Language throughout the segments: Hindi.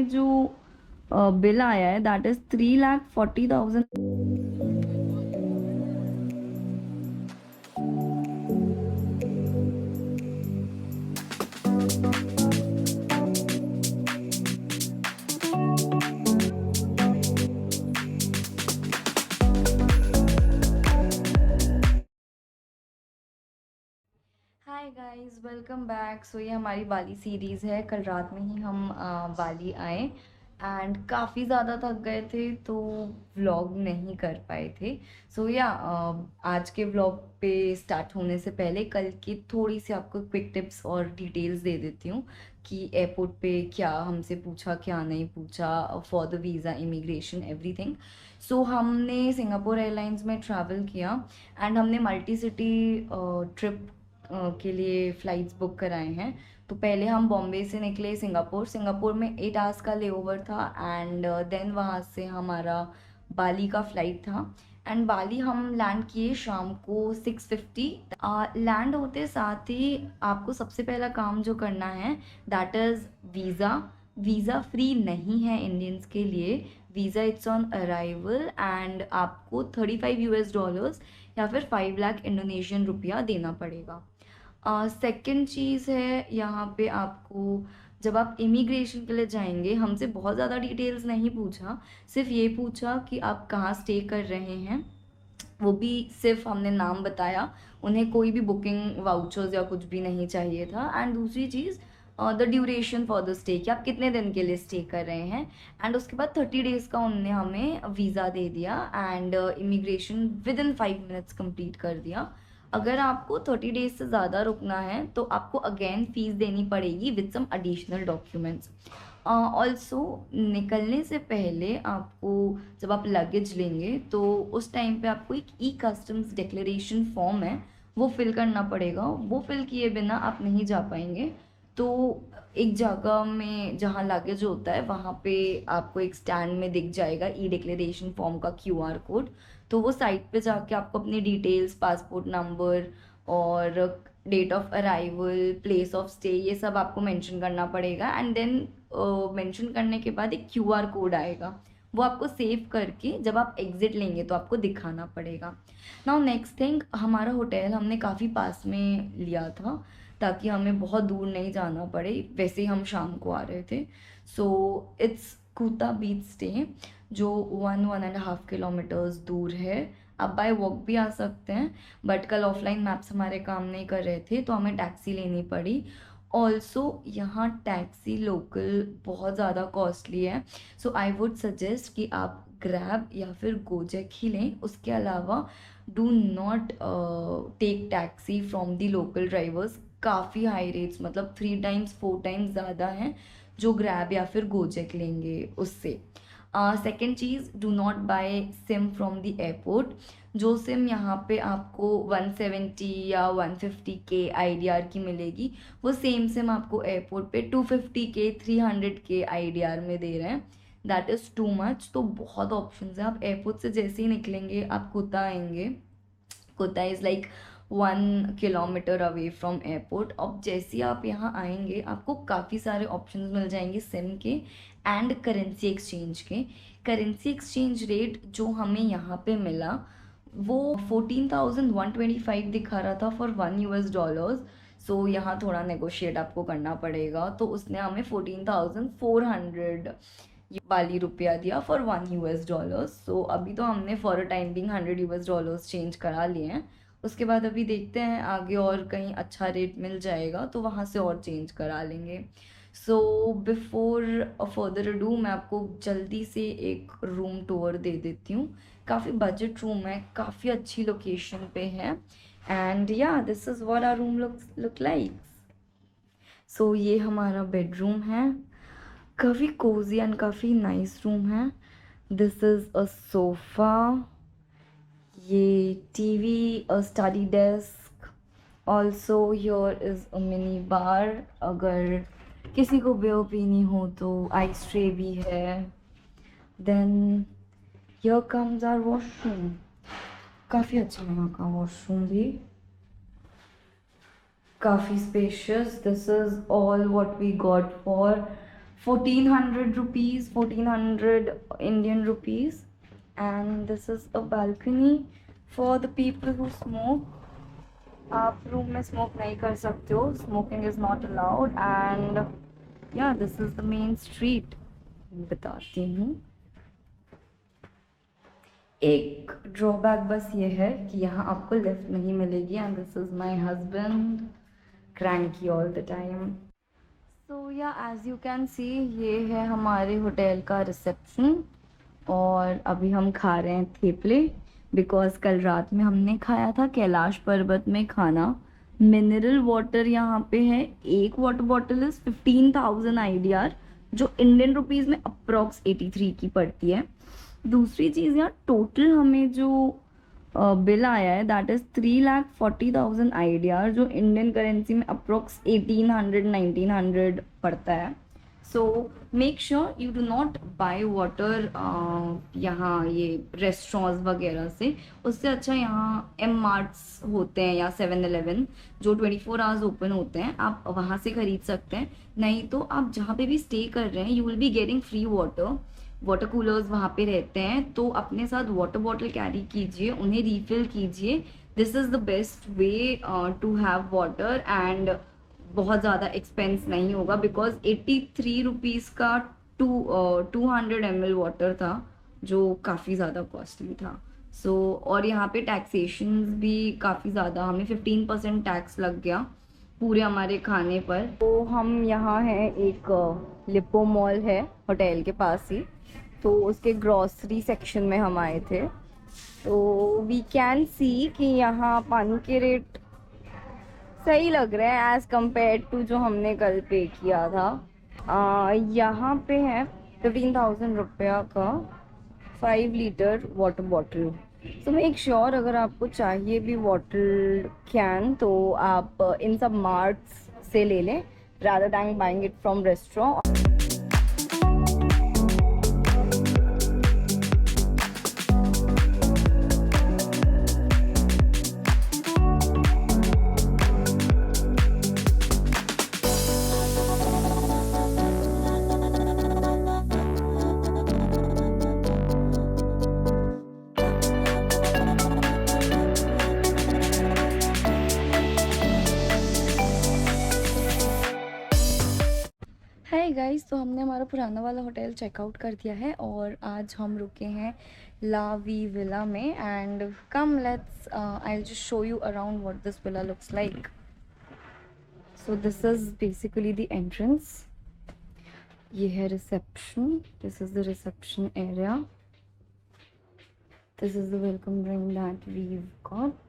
में जो बिल आया है that is 3,40,000। Hi guys, welcome back. So ये हमारी बाली सीरीज़ है। कल रात में ही हम बाली आए एंड काफ़ी ज़्यादा थक गए थे तो व्लॉग नहीं कर पाए थे। सो या आज के व्लॉग पे स्टार्ट होने से पहले कल की थोड़ी सी आपको क्विक टिप्स और डिटेल्स दे देती हूँ कि एयरपोर्ट पे क्या हमसे पूछा क्या नहीं पूछा for the visa, immigration, everything. So हमने सिंगापुर एयरलाइंस में ट्रैवल किया एंड हमने मल्टी सिटी ट्रिप के लिए फ़्लाइट्स बुक कराए हैं। तो पहले हम बॉम्बे से निकले सिंगापुर में 8 आवर्स का लेओवर था एंड देन वहाँ से हमारा बाली का फ़्लाइट था एंड बाली हम लैंड किए शाम को 6:50। लैंड होते साथ ही आपको सबसे पहला काम जो करना है that is visa. Visa free नहीं है इंडियंस के लिए। Visa it's on arrival and आपको $35 या फिर 5 लाख इंडोनेशियन रुपया देना पड़ेगा। सेकंड चीज़ है यहाँ पे आपको जब आप इमिग्रेशन के लिए जाएंगे हमसे बहुत ज़्यादा डिटेल्स नहीं पूछा, सिर्फ ये पूछा कि आप कहाँ स्टे कर रहे हैं। वो भी सिर्फ हमने नाम बताया, उन्हें कोई भी बुकिंग वाउचर्स या कुछ भी नहीं चाहिए था। एंड दूसरी चीज़ the duration for the stay कि आप कितने दिन के लिए स्टे कर रहे हैं। एंड उसके बाद 30 डेज़ का उनने हमें वीज़ा दे दिया and immigration with in 5 minutes complete कर दिया। अगर आपको 30 डेज से ज़्यादा रुकना है तो आपको अगेन फ़ीस देनी पड़ेगी with some additional documents. Also निकलने से पहले आपको जब आप लगेज लेंगे तो उस टाइम पे आपको एक ई कस्टम्स डिक्लेरेशन फॉर्म है वो फिल करना पड़ेगा। वो फिल किए बिना आप नहीं जा पाएंगे। तो एक जगह में जहाँ लगेज होता है वहाँ पे आपको एक स्टैंड में दिख जाएगा ई डिक्लेरेशन फॉर्म का QR कोड। तो वो साइट पे जाके आपको अपनी डिटेल्स, पासपोर्ट नंबर और date of arrival, place of stay, ये सब आपको मेंशन करना पड़ेगा एंड देन मेंशन करने के बाद एक QR कोड आएगा, वो आपको सेव करके जब आप एग्जिट लेंगे तो आपको दिखाना पड़ेगा। नाउ नेक्स्ट थिंग, हमारा होटल हमने काफ़ी पास में लिया था ताकि हमें बहुत दूर नहीं जाना पड़े, वैसे ही हम शाम को आ रहे थे। सो इट्स कूता बीच स्टे जो 1.5 किलोमीटर्स दूर है। आप बाय वॉक भी आ सकते हैं बट कल ऑफलाइन मैप्स हमारे काम नहीं कर रहे थे तो हमें टैक्सी लेनी पड़ी। ऑल्सो यहाँ टैक्सी लोकल बहुत ज़्यादा कॉस्टली है। सो आई वुड सजेस्ट कि आप ग्रैब या फिर गोजेक ही लें। उसके अलावा do not take taxi from the local drivers. काफ़ी हाई रेट्स, मतलब 3 टाइम्स 4 टाइम्स ज़्यादा हैं जो ग्रैब या फिर गोजेक लेंगे उससे। सेकेंड चीज़, do not buy SIM from the airport. जो सिम यहाँ पे आपको 170 या 150 के IDR की मिलेगी, वो सेम सिम आपको एयरपोर्ट पे 250 के 300 के IDR में दे रहे हैं। That is too much. तो बहुत ऑप्शंस हैं। आप एयरपोर्ट से जैसे ही निकलेंगे आप कुत्ता आएंगे। कुत्ता is like 1 kilometre away from airport. अब जैसे ही आप यहाँ आएंगे आपको काफ़ी सारे ऑप्शंस मिल जाएंगे सिम के एंड करेंसी एक्सचेंज के। करेंसी एक्सचेंज रेट जो हमें यहाँ पे मिला वो 14,125 दिखा रहा था फॉर $1। सो यहाँ थोड़ा नेगोशिएट आपको करना पड़ेगा, तो उसने हमें 14,400 वाली रुपया दिया फॉर $1। सो अभी तो हमने for a time being $100 change करा लिए हैं। उसके बाद अभी देखते हैं आगे और कहीं अच्छा रेट मिल जाएगा तो वहाँ से और चेंज करा लेंगे। सो बिफोर फर्दर अडू मैं आपको जल्दी से एक रूम टूर दे देती हूँ। काफ़ी बजट रूम है, काफ़ी अच्छी लोकेशन पे है and yeah this is what our room look like. So ये हमारा बेडरूम है, काफ़ी कोजी एंड काफ़ी नाइस रूम है। दिस इज़ अ सोफ़ा, ये TV, a study desk. Also your is a mini bar, अगर किसी को बेव पीनी हो तो आइस ट्रे भी है। Then here comes our washroom. काफ़ी अच्छा यहाँ का वॉशरूम भी, काफ़ी spacious. This is all what we got for 1400 rupees, 1400 Indian rupees. And this is a balcony for the people who smoke. आप रूम में स्मोक नहीं कर सकते हो, smoking is not allowed. And yeah this is the main street. बताती हूँ. एक ड्रॉबैक बस ये है कि यहाँ आपको लिफ्ट नहीं मिलेगी. And this is my husband, cranky all the time. So yeah as you can see, ये है हमारे होटल का रिसेप्शन. और अभी हम खा रहे हैं थेपले, बिकॉज कल रात में हमने खाया था कैलाश पर्वत में खाना. मिनरल वाटर यहाँ पे है. एक वाटर बॉटल इज़ 15,000 IDR, जो इंडियन रुपीज़ में अप्रॉक्स 83 की पड़ती है. दूसरी चीज़, यहाँ टोटल हमें जो बिल आया है दैट इज़ 3,40,000 IDR, जो इंडियन करेंसी में अप्रॉक्स 1800-1900 पड़ता है. So make sure you do not by water यहाँ ये रेस्टोरेंट्स वगैरह से. उससे अच्छा यहाँ एम मार्ट्स होते हैं या 7-Eleven जो 24 आवर्स ओपन होते हैं, आप वहाँ से ख़रीद सकते हैं. नहीं तो आप जहाँ पे भी स्टे कर रहे हैं, you will be getting free water coolers वहाँ पे रहते हैं. तो अपने साथ वाटर बॉटल कैरी कीजिए, उन्हें रीफिल कीजिए. This is the best way to have water. And बहुत ज़्यादा एक्सपेंस नहीं होगा, बिकॉज 83 रुपीज़ का 200 ml वाटर था, जो काफ़ी ज़्यादा कॉस्टली था. सो और यहाँ पे टैक्सेशन भी काफ़ी ज़्यादा, हमें 15% टैक्स लग गया पूरे हमारे खाने पर. तो हम यहाँ हैं, एक लिपो मॉल है होटल के पास ही, तो उसके ग्रॉसरी सेक्शन में हम आए थे. तो वी कैन सी कि यहाँ पानी के रेट सही लग रहे हैं एज़ कम्पेयर टू जो हमने कल पे किया था. यहाँ पे है 15,000 रुपया का 5 litre water bottle. So make sure अगर आपको चाहिए भी वाटर कैन, तो आप इन सब मार्ट्स से ले लें rather than buying it from restaurant. Hi guys, तो हमने हमारा पुराना वाला होटल चेकआउट कर दिया है और आज हम रुके हैं ला वी विला में. And come let's I will just show you around what this villa looks like. So this is basically the entrance. ये है reception. This is the reception area. This is the welcome drink that we've got.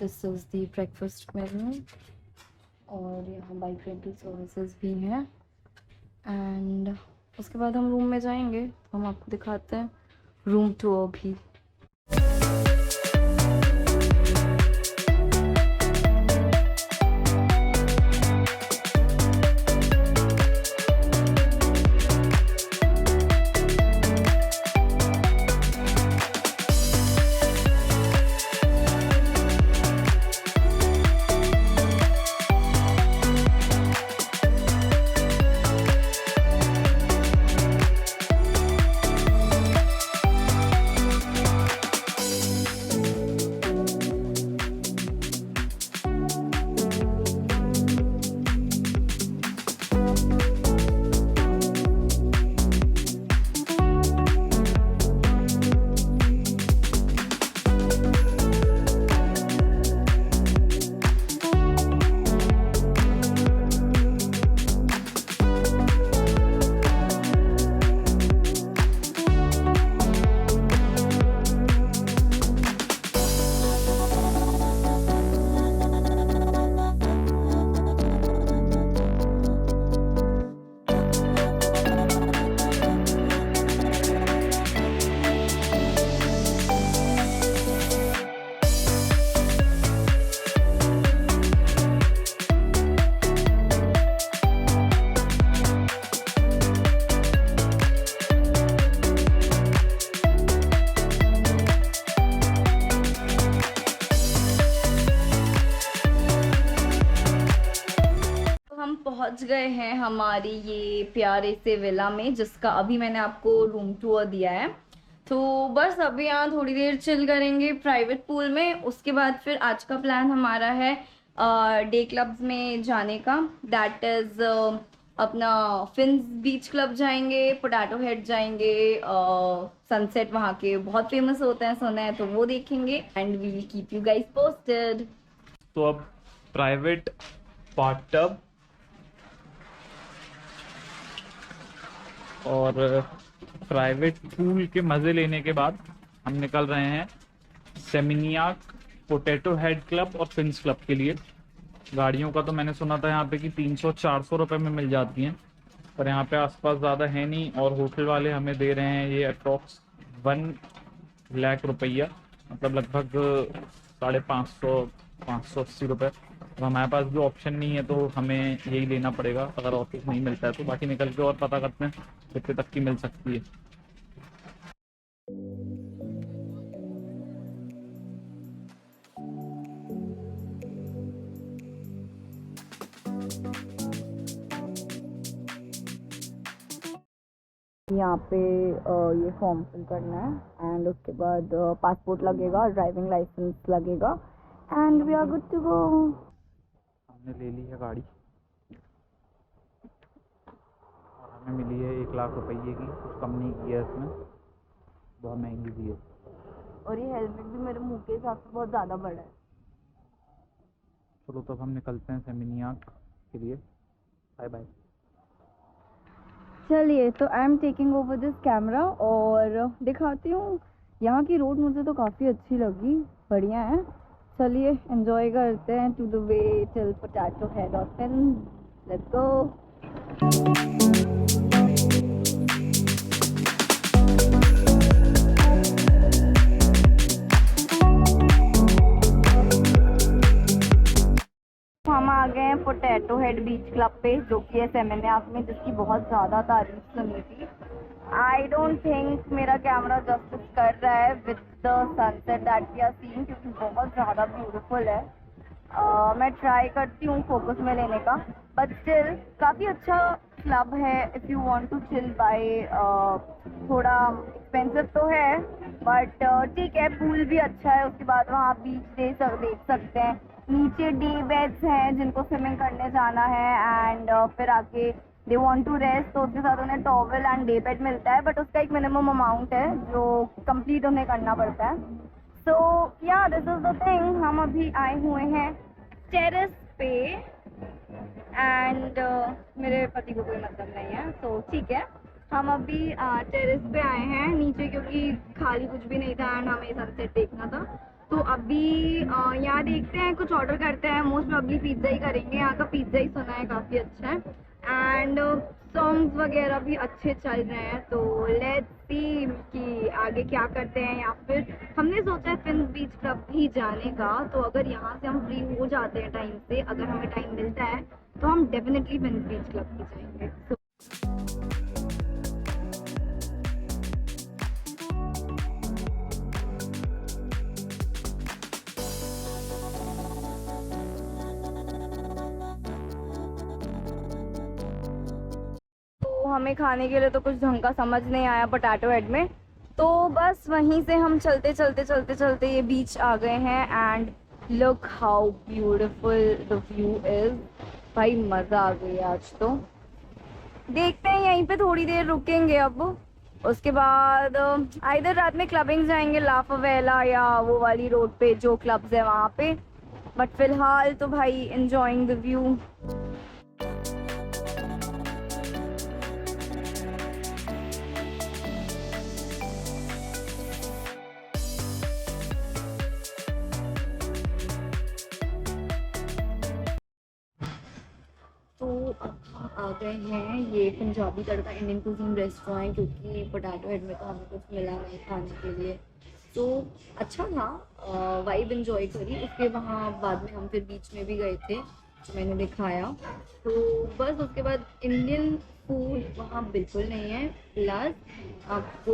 This is the breakfast menu. और यहाँ बाइक रेंटल सर्विसेज भी हैं. एंड उसके बाद हम रूम में जाएंगे, तो हम आपको दिखाते हैं रूम टूर भी. पहुंच गए हैं हमारी ये प्यारे से विला में, जिसका अभी मैंने आपको रूम टूर दिया है। तो बस अभी यहाँ थोड़ी देर चिल करेंगे प्राइवेट पूल में। उसके बाद फिर आज का प्लान हमारा है डे क्लब्स में जाने का। दैट इज अपना फिन्स बीच क्लब जाएंगे, पोटैटो हेड जाएंगे, सनसेट वहाँ के बहुत फेमस होते हैं सुना है, तो वो देखेंगे and we will keep you guys posted. तो अब प्राइवेट बाथटब और प्राइवेट पूल के मज़े लेने के बाद हम निकल रहे हैं सेमिनियाक पोटैटो हेड क्लब और फिन्स क्लब के लिए। गाड़ियों का तो मैंने सुना था यहाँ पे कि 300-400 रुपए में मिल जाती हैं, पर यहाँ पे आसपास ज़्यादा है नहीं। और होटल वाले हमें दे रहे हैं ये अप्रॉक्स 1 लाख रुपया, मतलब लगभग 550-580 रुपये। तो हमारे पास भी ऑप्शन नहीं है, तो हमें यही लेना पड़ेगा अगर ऑफिस नहीं मिलता है तो। बाकी निकल के और पता करते हैं कितने तक की मिल सकती है। यहाँ पे ये फॉर्म फिल करना है एंड उसके बाद पासपोर्ट लगेगा, ड्राइविंग लाइसेंस लगेगा and we are good to go. हमने ले ली है गाड़ी और हमें मिली है 1 लाख रुपये की। कुछ कम नहीं की है इसमें, बहुत महंगी दी है। और ये हेलमेट भी मेरे मुंह के हिसाब से बहुत ज़्यादा बड़ा है। चलो तब हम निकलते हैं सेमिनियाक के लिए। Bye bye. चलिए, तो I am taking over this camera और दिखाती हूँ। यहाँ की रोड मुझे तो काफ़ी अच्छी लगी, बढ़िया है। चलिए एंजॉय करते हैं to the way till potato head और फिन। Let's go. हम आ गए हैं पोटैटो हेड बीच क्लब पे, जो कि है सेमिनियाक में, जिसकी बहुत ज़्यादा तारीफ सुनी थी। आई डोंट थिंक मेरा कैमरा जस्टिस कर रहा है with the sunset that we are seeing, क्योंकि बहुत ज़्यादा ब्यूटीफुल है। मैं ट्राई करती हूँ फोकस में लेने का, बट स्टिल काफ़ी अच्छा क्लब है if you want to chill by. थोड़ा एक्सपेंसिव तो है बट ठीक है। पूल भी अच्छा है, उसके बाद वहाँ बीच देख सकते हैं। नीचे डे बेड्स हैं जिनको स्विमिंग करने जाना है एंड फिर आके दे वांट टू रेस्ट, तो उसके साथ उन्हें टॉवल एंड डे बेड मिलता है, बट उसका एक मिनिमम अमाउंट है जो कंप्लीट उन्हें करना पड़ता है। सो या दिस इज द थिंग। हम अभी आए हुए हैं टेरेस पे एंड मेरे पति को कोई मतलब नहीं है, तो ठीक है। हम अभी टेरेस पे आए हैं नीचे, क्योंकि खाली कुछ भी नहीं था एंड हमें सनसेट देखना था। तो अभी यहाँ देखते हैं, कुछ ऑर्डर करते हैं। मोस्ट प्रॉब्ली पिज्ज़ा ही करेंगे। यहाँ का पिज्ज़ा ही सुना है काफ़ी अच्छा है एंड सॉन्ग्स वगैरह भी अच्छे चल रहे हैं। तो लेट्स सी कि आगे क्या करते हैं। या फिर हमने सोचा है फिन्स बीच क्लब ही जाने का, तो अगर यहाँ से हम फ्री हो जाते हैं टाइम से, अगर हमें टाइम मिलता है, तो हम डेफिनेटली फिन्स बीच क्लब ही जाएंगे। हमें खाने के लिए तो कुछ ढंग का समझ नहीं आया पोटैटो हेड में, तो बस वहीं से हम चलते ये बीच आ गए हैं and look how beautiful the view is. भाई मज़ा आ गई आज तो। देखते हैं, यहीं पे थोड़ी देर रुकेंगे अब। उसके बाद आइधर रात में क्लबिंग जाएंगे, लाफावेला या वो वाली रोड पे जो क्लब्स है वहाँ पे। बट फिलहाल तो भाई एंजॉइंग द व्यू। तो अब हम आ गए हैं ये पंजाबी तड़का इंडियन कुजीन रेस्टोरेंट, क्योंकि पोटैटो हेड में तो हमें कुछ मिला नहीं खाने के लिए। तो अच्छा था, वाइब इंजॉय करी। उसके वहाँ बाद में हम फिर बीच में भी गए थे, जो मैंने दिखाया। तो बस उसके बाद इंडियन फूड वहाँ बिल्कुल नहीं है, प्लस आपको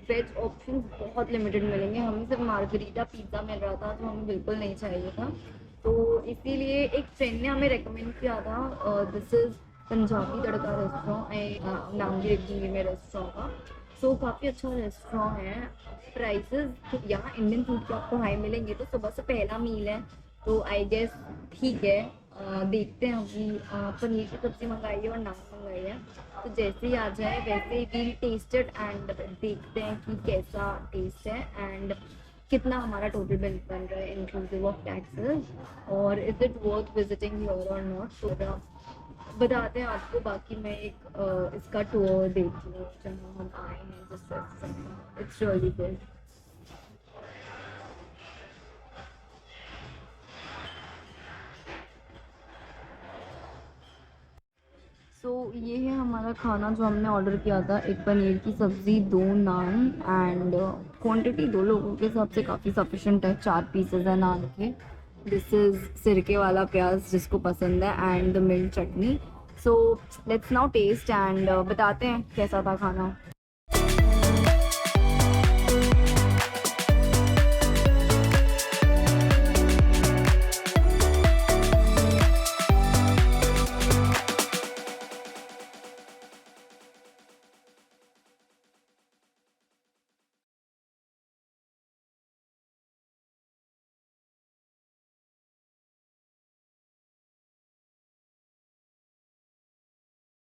वेज ऑप्शन बहुत लिमिटेड मिलेंगे। हमें सिर्फ मार्गरीटा पिज़्ज़ा मिल रहा था, जो हमें बिल्कुल नहीं चाहिए था। तो इसीलिए एक फ्रेंड ने हमें रेकमेंड किया था, this is Punjabi tadka restaurant नाम भी लिख दूंगी मैं रेस्टोरेंट का। सो काफ़ी अच्छा रेस्टोरेंट है। प्राइसेस यहाँ इंडियन फूड के आपको हाई मिलेंगे, तो सुबह से पहला मील है तो आई गेस ठीक है। देखते हैं अभी। पनीर की सब्ज़ी मंगाई है और नान मंगाई है, तो जैसे ही आ जाए वैसे ही वील टेस्टेड एंड देखते हैं कि कैसा टेस्ट है एंड कितना हमारा टोटल बिल बन रहा है इंक्लूसिव ऑफ टैक्सेस, और is it worth visiting here और नॉट। तो बताते हैं आपको। बाकी मैं एक इसका टूर देती हूँ जहाँ हम आए हैं, जिससे इट्स रियली गुड। ये है हमारा खाना जो हमने ऑर्डर किया था। एक पनीर की सब्ज़ी, 2 नान एंड क्वांटिटी 2 लोगों के हिसाब से काफ़ी सफिशेंट है। 4 पीसेज है नान के। दिस इज़ सिरके वाला प्याज जिसको पसंद है and the milk chutney. So let's now taste and बताते हैं कैसा था खाना।